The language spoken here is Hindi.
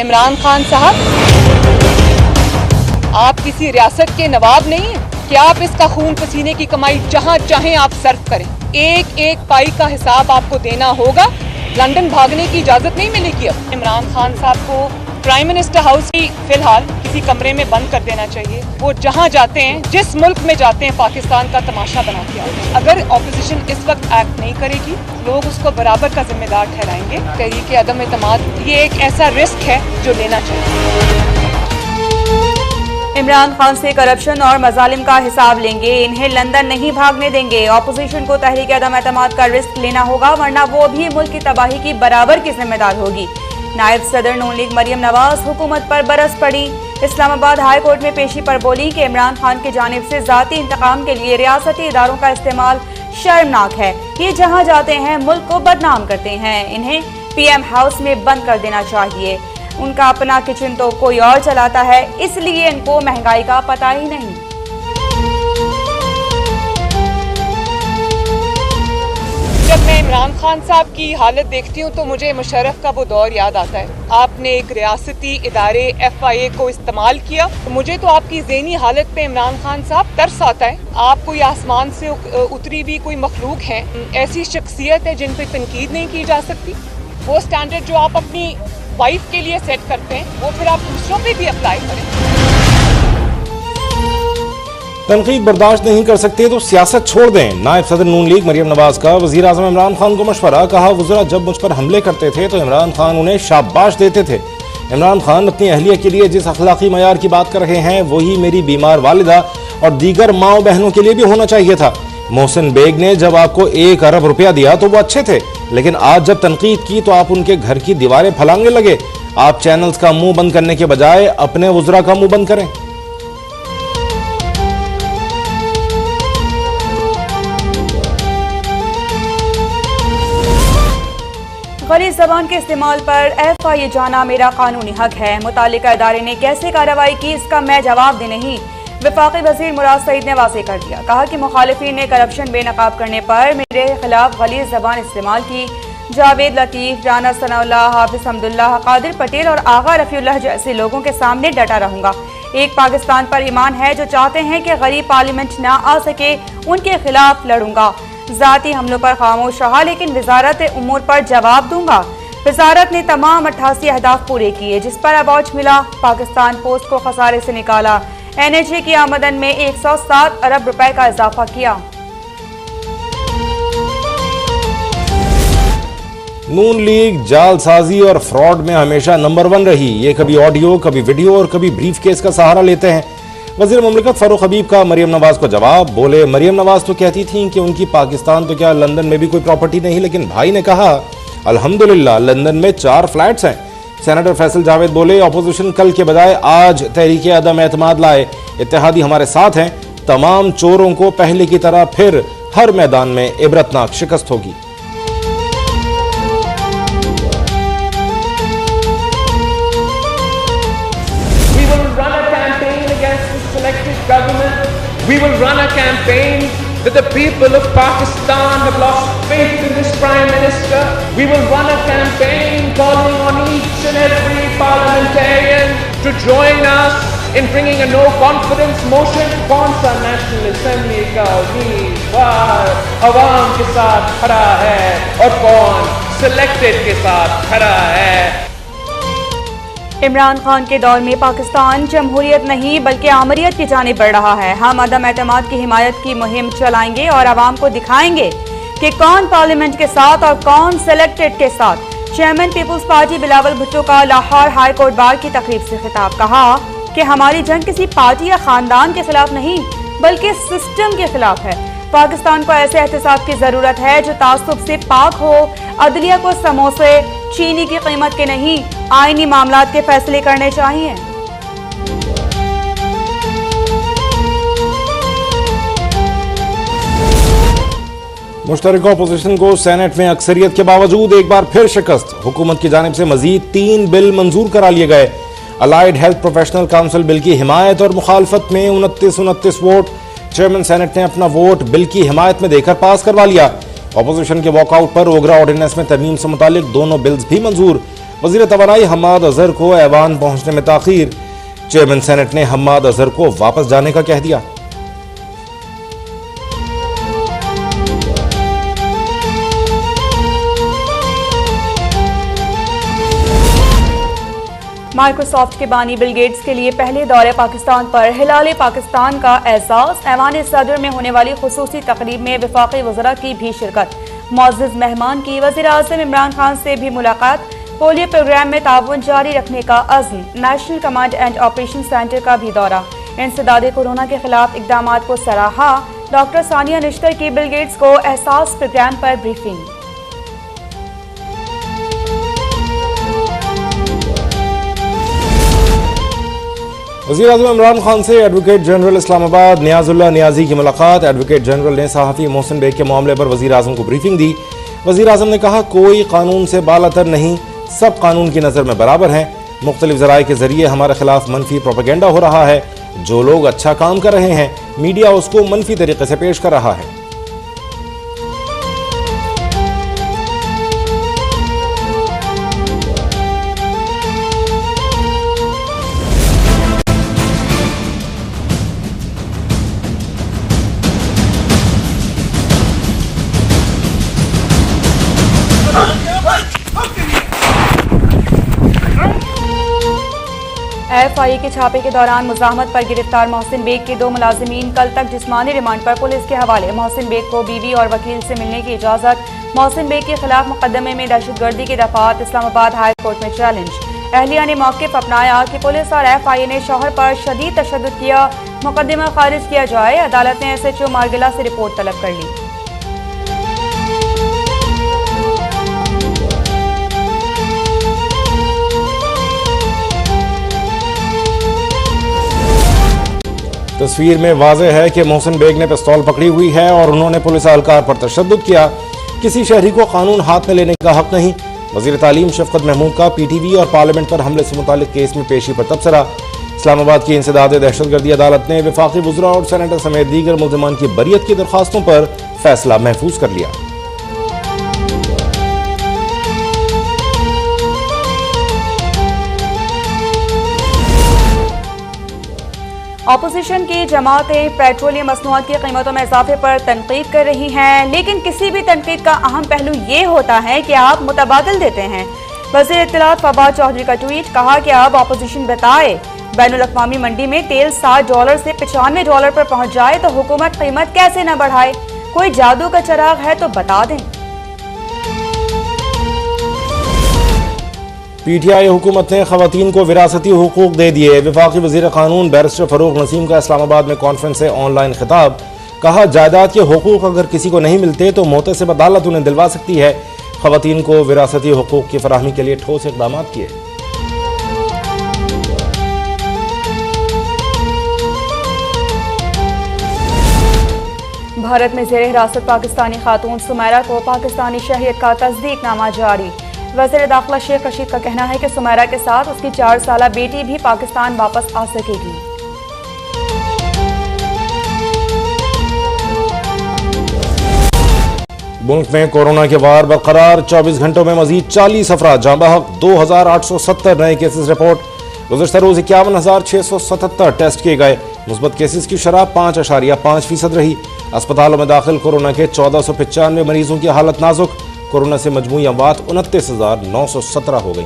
इमरान खान साहब, आप किसी रियासत के नवाब नहीं हैं कि आप इसका खून पसीने की कमाई जहां चाहें आप सर्व करें। एक एक पाई का हिसाब आपको देना होगा। लंदन भागने की इजाजत नहीं मिलेगी। अब इमरान खान साहब को प्राइम मिनिस्टर हाउस की फिलहाल किसी कमरे में बंद कर देना चाहिए। वो जहां जाते हैं, जिस मुल्क में जाते हैं, पाकिस्तान का तमाशा बना के आते हैं। अगर ऑपोजिशन इस वक्त एक्ट नहीं करेगी, लोग उसको बराबर का जिम्मेदार ठहराएंगे। तहरीक अदम एतमाद ये एक ऐसा रिस्क है जो लेना चाहिए। इमरान खान से करप्शन और मजालिम का हिसाब लेंगे, इन्हें लंदन नहीं भागने देंगे। ऑपोजिशन को तहरीक अदम एतमाद का रिस्क लेना होगा, वरना वो भी मुल्क की तबाही की बराबर की जिम्मेदार होगी। नायब सदर नून लीग मरियम नवाज हुकूमत पर बरस पड़ी। इस्लामाबाद हाई कोर्ट में पेशी पर बोली कि इमरान खान की जानिब से जाती इंतकाम के लिए रियासती इदारों का इस्तेमाल शर्मनाक है। ये जहां जाते हैं मुल्क को बदनाम करते हैं। इन्हें PM हाउस में बंद कर देना चाहिए। उनका अपना किचन तो कोई और चलाता है, इसलिए इनको महंगाई का पता ही नहीं। जब मैं इमरान खान साहब की हालत देखती हूँ तो मुझे मुशर्रफ का वो दौर याद आता है। आपने एक रियासती इदारे FIA को इस्तेमाल किया, तो मुझे तो आपकी ज़हनी हालत पे इमरान खान साहब तरस आता है। आप कोई आसमान से उतरी हुई कोई मखलूक है, ऐसी शख्सियत है जिन पे तनकीद नहीं की जा सकती। वो स्टैंडर्ड जो आप अपनी वाइफ के लिए सेट करते हैं, वो फिर आप दूसरों पे भी अप्लाई करें। तनकीद बर्दाश्त नहीं कर सकते तो सियासत छोड़ दें। नायब सदर नून लीग मरियम नवाज का वज़ीर आज़म इमरान खान को मशवरा। कहा, वज़रा जब मुझ पर हमले करते थे तो इमरान खान उन्हें शाबाश देते थे। इमरान खान अपनी अहलिया के लिए जिस अखलाकी मयार की बात कर रहे हैं, वही मेरी बीमार वालिदा और दीगर माओ बहनों के लिए भी होना चाहिए था। मोहसिन बेग ने जब आपको 1 अरब रुपया दिया तो वो अच्छे थे, लेकिन आज जब तनकीद की तो आप उनके घर की दीवारें फलांगने लगे। आप चैनल्स का मुंह बंद करने के बजाय अपने वज़रा का मुंह बंद करें। गलीज़ ज़बान के इस्तेमाल पर FIA जाना मेरा कानूनी हक है। मुतालिका इदारे ने कैसे कार्रवाई की, इसका मैं जवाब दे नहीं। वफाकी वज़ीर मुराद सईद ने वाज़ेह कर दिया। कहा कि मुखालिफिन ने करप्शन बेनकाब करने पर मेरे खिलाफ गलीज़ ज़बान इस्तेमाल की। जावेद लतीफ़, राना सनाउल्लाह, हाफिज हमदुल्लाह, कादिर पटेल और आगा रफ़ीउल्लाह जैसे लोगों के सामने डटा रहूंगा। एक पाकिस्तान पर ईमान है जो चाहते हैं कि गरीब पार्लियामेंट ना आ सके, उनके खिलाफ लड़ूंगा। जाती हमलों पर खामोश रहा, लेकिन वजारत उमूर पर जवाब दूंगा। वजारत ने तमाम 88 अहदाफ पूरे किए जिस पर अवार्ड मिला। पाकिस्तान पोस्ट को खसारे से निकाला। NHA की आमदन में 107 अरब रुपए का इजाफा किया। नून लीग जालसाजी और फ्रॉड में हमेशा नंबर 1 रही। ये कभी ऑडियो, कभी वीडियो और कभी ब्रीफ केस का सहारा लेते हैं। वज़ीर मुमलिकत फारूक हबीब का मरियम नवाज को जवाब। बोले, मरियम नवाज तो कहती थी कि उनकी पाकिस्तान तो क्या लंदन में भी कोई प्रॉपर्टी नहीं, लेकिन भाई ने कहा अल्हम्दुलिल्लाह लंदन में 4 फ्लैट्स हैं। सेनेटर फैसल जावेद बोले, ऑपोजिशन कल के बजाय आज तहरीक अदम एतमाद लाए। इत्तेहादी हमारे साथ हैं। तमाम चोरों को पहले की तरह फिर हर मैदान में इबरतनाक शिकस्त होगी। We will run a campaign that the people of Pakistan have lost faith in this Prime Minister. We will run a campaign calling on each and every parliamentarian to join us in bringing a no confidence motion. कौन सा National Assembly का उम्मीदवार अवाम के साथ खड़ा है और कौन सिलेक्टेड के साथ खड़ा है। इमरान खान के दौर में पाकिस्तान जमहूरियत नहीं बल्कि आमरियत की जानिब बढ़ रहा है। हम अदम एतमाद की हिमायत की मुहिम चलाएंगे और आवाम को दिखाएंगे कि कौन पार्लियामेंट के साथ और कौन सिलेक्टेड के साथ। Chairman Peoples Party Bilawal Bhutto का लाहौर हाई कोर्ट बार की तकरीब से खिताब। कहा कि हमारी जंग किसी पार्टी या खानदान के खिलाफ नहीं बल्कि सिस्टम के खिलाफ है। पाकिस्तान को ऐसे एहतसाब की जरूरत है जो तासुब से पाक हो। अदलिया को समोसे चीनी की कीमत के नहीं, आईनी मामलात के फैसले करने चाहिए। मुश्तरका अपोजिशन को सेनेट में अक्सरियत के बावजूद एक बार फिर शिकस्त। हुकूमत की जानिब से मजीद 3 बिल मंजूर करा लिए गए। Allied health professional council bill की हिमायत और मुखालफत में 29 वोट। चेयरमैन सेनेट ने अपना वोट बिल की हिमायत में देकर पास करवा लिया। अपोजिशन के वॉकआउट पर ओगरा ऑर्डिनेंस में तरमीम से मुतालिक दोनों बिल्स भी मंजूर। वजीर तवानाई हम्माद अजहर को ऐवान पहुंचने में ताखीर, चेयरमैन सेनेट ने हम्माद अजहर को वापस जाने का कह दिया। माइक्रोसॉफ्ट के बानी बिल गेट्स के लिए पहले दौरे पाकिस्तान पर हिलाले पाकिस्तान का एहसास, ऐवान सदर में होने वाली खुसूसी तकरीब में वफाकी वज़रा की भी शिरकत, मुअज़्ज़ज़ मेहमान की वज़ीर आज़म इमरान खान से भी मुलाकात, पोलियो प्रोग्राम में ताउन जारी रखने का अज़्म, national command and operation centre का भी दौरा, इंसदाद कोरोना के खिलाफ इक़दाम को सराहा, डॉक्टर सानिया निश्तर की बिल गेट्स को एहसास प्रोग्राम पर ब्रीफिंग। वज़ीर आज़म इमरान खान से एडवोकेट जनरल इस्लामाबाद नियाज़ुल्लाह नियाज़ी की मुलाकात, एडवोकेट जनरल ने सहाफ़ी मोहसिन बेग के मामले पर वज़ीर आज़म को ब्रीफिंग दी। वज़ीर आज़म ने कहा, कोई कानून से बालातर नहीं, सब कानून की नज़र में बराबर हैं। मुख्तलिफ ज़राए के ज़रिए हमारे खिलाफ मनफी प्रोपेगेंडा हो रहा है। जो लोग अच्छा काम कर रहे हैं, मीडिया उसको मनफी तरीके से पेश कर रहा है। FIA के छापे के दौरान मुज़ाहमत पर गिरफ्तार मोहसिन बेग के 2 मुलाजिमीन कल तक जिस्मानी रिमांड पर पुलिस के हवाले। मोहसिन बेग को बीवी और वकील से मिलने की इजाज़त। मोहसिन बेग के खिलाफ मुकदमे में दहशतगर्दी की दफात, इस्लामाबाद हाई कोर्ट में चैलेंज। अहलिया ने मौक़िफ़ अपनाया कि पुलिस और FIA ने शौहर पर शदीद तशद्दुद किया, मुकदमा खारिज किया जाए। अदालत ने SHO मारगिला से रिपोर्ट तलब कर ली। तस्वीर में वाज़ेह है कि मोहसिन बेग ने पिस्तौल पकड़ी हुई है और उन्होंने पुलिस एहलकार पर तशद्दुद किया। किसी शहरी को कानून हाथ में लेने का हक नहीं। वज़ीर तालीम शफ़क़त महमूद का PTV और पार्लियामेंट पर हमले से मुतालिक केस में पेशी पर तबसरा। इस्लामाबाद की इंसदाद दहशतगर्दी अदालत ने वफाकी वज़रा और सेनेटर समेत दीगर मुल्ज़िमान की बरियत की दरख्वास्तों पर फैसला महफूज कर लिया। अपोजिशन की जमातें पेट्रोलियम मसनूआत की कीमतों में इजाफे पर तनकीद कर रही हैं, लेकिन किसी भी तनकीद का अहम पहलू ये होता है कि आप मुतबादिल देते हैं। वज़ीर इत्तलात फवाद चौधरी का ट्वीट, कहा कि अब अपोजिशन बताए बैनुल अक़वामी मंडी में तेल $60 से $95 पर पहुंच जाए तो हुकूमत कीमत कैसे न बढ़ाए। कोई जादू का चिराग है तो बता दें। PTI हुकूमत ने खवातीन को विरासती हुकूक दे दिए। वफाकी वज़ीर कानून बैरिस्टर फ़रूक नसीम का इस्लामाबाद में कॉन्फ्रेंस से ऑनलाइन खिताब, कहा जायदाद के हुकूक अगर किसी को नहीं मिलते तो मोतसिब अदालत उन्हें दिलवा सकती है। खवातीन को विरासती हुकूक की फराहमी के लिए ठोस इक़दाम किए। भारत में ज़ेर हिरासत पाकिस्तानी खातून सुमैरा को पाकिस्तानी शहरियत का तस्दीकनामा जारी। वज़ीर दाखिला शेख रशीद का कहना है कि सुमैरा के साथ उसकी 4 साला बेटी भी पाकिस्तान वापस आ सकेगी। मुल्क में कोरोना के वार बरकरार, 24 घंटों में मजीद 40 अफराद जाँ बहक, 2870 नए केसेस रिपोर्ट। गुज़श्ता रोज 51,677 टेस्ट किए गए। मुस्बत केसेस की शरह 5.5% रही। अस्पतालों में दाखिल कोरोना के 1495 मरीजों की हालत नाजुक। कोरोना से मजमूई अमवात 29,917 हो गई।